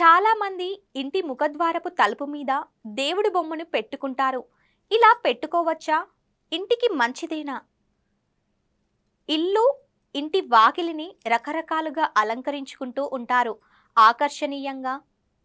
చాలామంది ఇంటి ముఖద్వారపు తలుపు మీద దేవుడి బొమ్మను పెట్టుకుంటారు. ఇలా పెట్టుకోవచ్చా? ఇంటికి మంచిదేనా? ఇల్లు, ఇంటి వాకిలిని రకరకాలుగా అలంకరించుకుంటూ ఉంటారు. ఆకర్షణీయంగా,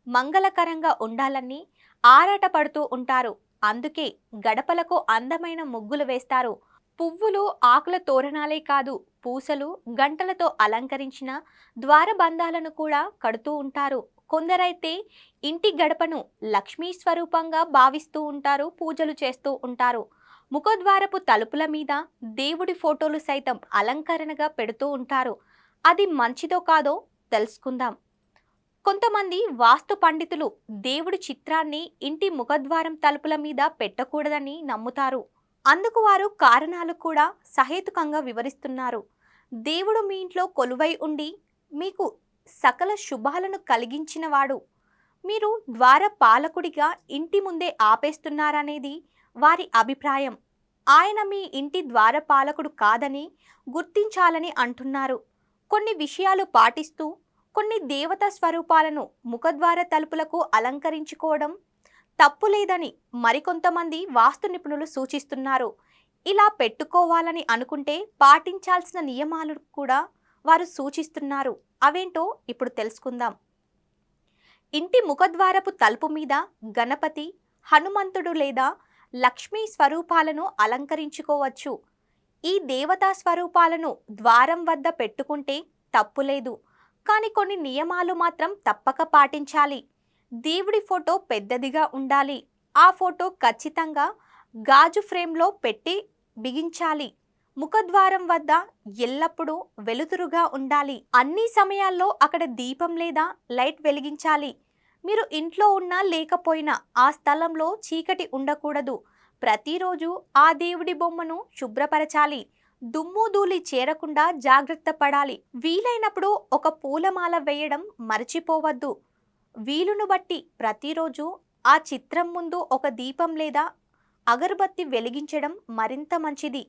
మంగళకరంగా ఉండాలని ఆరాటపడుతూ ఉంటారు. అందుకే గడపలకు అందమైన ముగ్గులు వేస్తారు. పువ్వులు, ఆకుల తోరణాలే కాదు, పూసలు, గంటలతో అలంకరించిన ద్వారబంధాలను కూడా కడుతూ ఉంటారు. కొందరైతే ఇంటి గడపను లక్ష్మీ స్వరూపంగా భావిస్తూ ఉంటారు, పూజలు చేస్తూ ఉంటారు. ముఖద్వారపు తలుపుల మీద దేవుడి ఫోటోలు సైతం అలంకరణగా పెడుతూ ఉంటారు. అది మంచిదో కాదో తెలుసుకుందాం. కొంతమంది వాస్తు పండితులు దేవుడి చిత్రాన్ని ఇంటి ముఖద్వారం తలుపుల మీద పెట్టకూడదని నమ్ముతారు. అందుకు వారు కారణాలు కూడా సహేతుకంగా వివరిస్తున్నారు. దేవుడు మీ ఇంట్లో కొలువై ఉండి మీకు సకల శుభాలను కలిగించినవాడు. మీరు ద్వార పాలకుడిగా ఇంటి ముందే ఆపేస్తున్నారనేది వారి అభిప్రాయం. ఆయన మీ ఇంటి ద్వారపాలకుడు కాదని గుర్తించాలని అంటున్నారు. కొన్ని విషయాలు పాటిస్తూ కొన్ని దేవతా స్వరూపాలను ముఖద్వార తలుపులకు అలంకరించుకోవడం తప్పులేదని మరికొంతమంది వాస్తు నిపుణులు సూచిస్తున్నారు. ఇలా పెట్టుకోవాలని అనుకుంటే పాటించాల్సిన నియమాలు కూడా వారు సూచిస్తున్నారు. అవేంటో ఇప్పుడు తెలుసుకుందాం. ఇంటి ముఖద్వారపు తలుపు మీద గణపతి, హనుమంతుడు లేదా లక్ష్మీ స్వరూపాలను అలంకరించుకోవచ్చు. ఈ దేవతా స్వరూపాలను ద్వారం వద్ద పెట్టుకుంటే తప్పులేదు. కానీ కొన్ని నియమాలు మాత్రం తప్పక పాటించాలి. దేవుడి ఫోటో పెద్దదిగా ఉండాలి. ఆ ఫోటో ఖచ్చితంగా గాజు ఫ్రేమ్లో పెట్టి బిగించాలి. ముఖద్వారం వద్ద ఎల్లప్పుడూ వెలుతురుగా ఉండాలి. అన్ని సమయాల్లో అక్కడ దీపం లేదా లైట్ వెలిగించాలి. మీరు ఇంట్లో ఉన్నా లేకపోయినా ఆ స్థలంలో చీకటి ఉండకూడదు. ప్రతిరోజు ఆ దేవుడి బొమ్మను శుభ్రపరచాలి. దుమ్ము ధూళి చేరకుండా జాగ్రత్త పడాలి. వీలైనప్పుడు ఒక పూలమాల వేయడం మర్చిపోవద్దు. వీలును బట్టి ప్రతిరోజు ఆ చిత్రం ముందు ఒక దీపం లేదా అగరబత్తి వెలిగించడం మరింత మంచిది.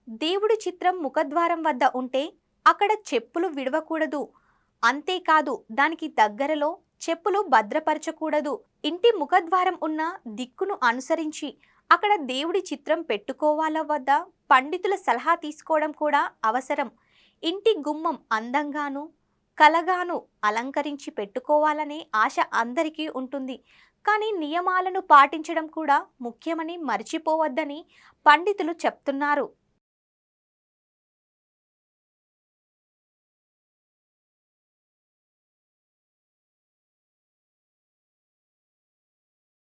దేవుడి చిత్రం ముఖద్వారం వద్ద ఉంటే అక్కడ చెప్పులు విడవకూడదు. అంతేకాదు, దానికి దగ్గరలో చెప్పులు భద్రపరచకూడదు. ఇంటి ముఖద్వారం ఉన్న దిక్కును అనుసరించి అక్కడ దేవుడి చిత్రం పెట్టుకోవాలా వద్ద పండితుల సలహా తీసుకోవడం కూడా అవసరం. ఇంటి గుమ్మం అందంగాను కలగాను అలంకరించి పెట్టుకోవాలనే ఆశ అందరికీ ఉంటుంది. కానీ నియమాలను పాటించడం కూడా ముఖ్యమని మర్చిపోవద్దని పండితులు చెప్తున్నారు.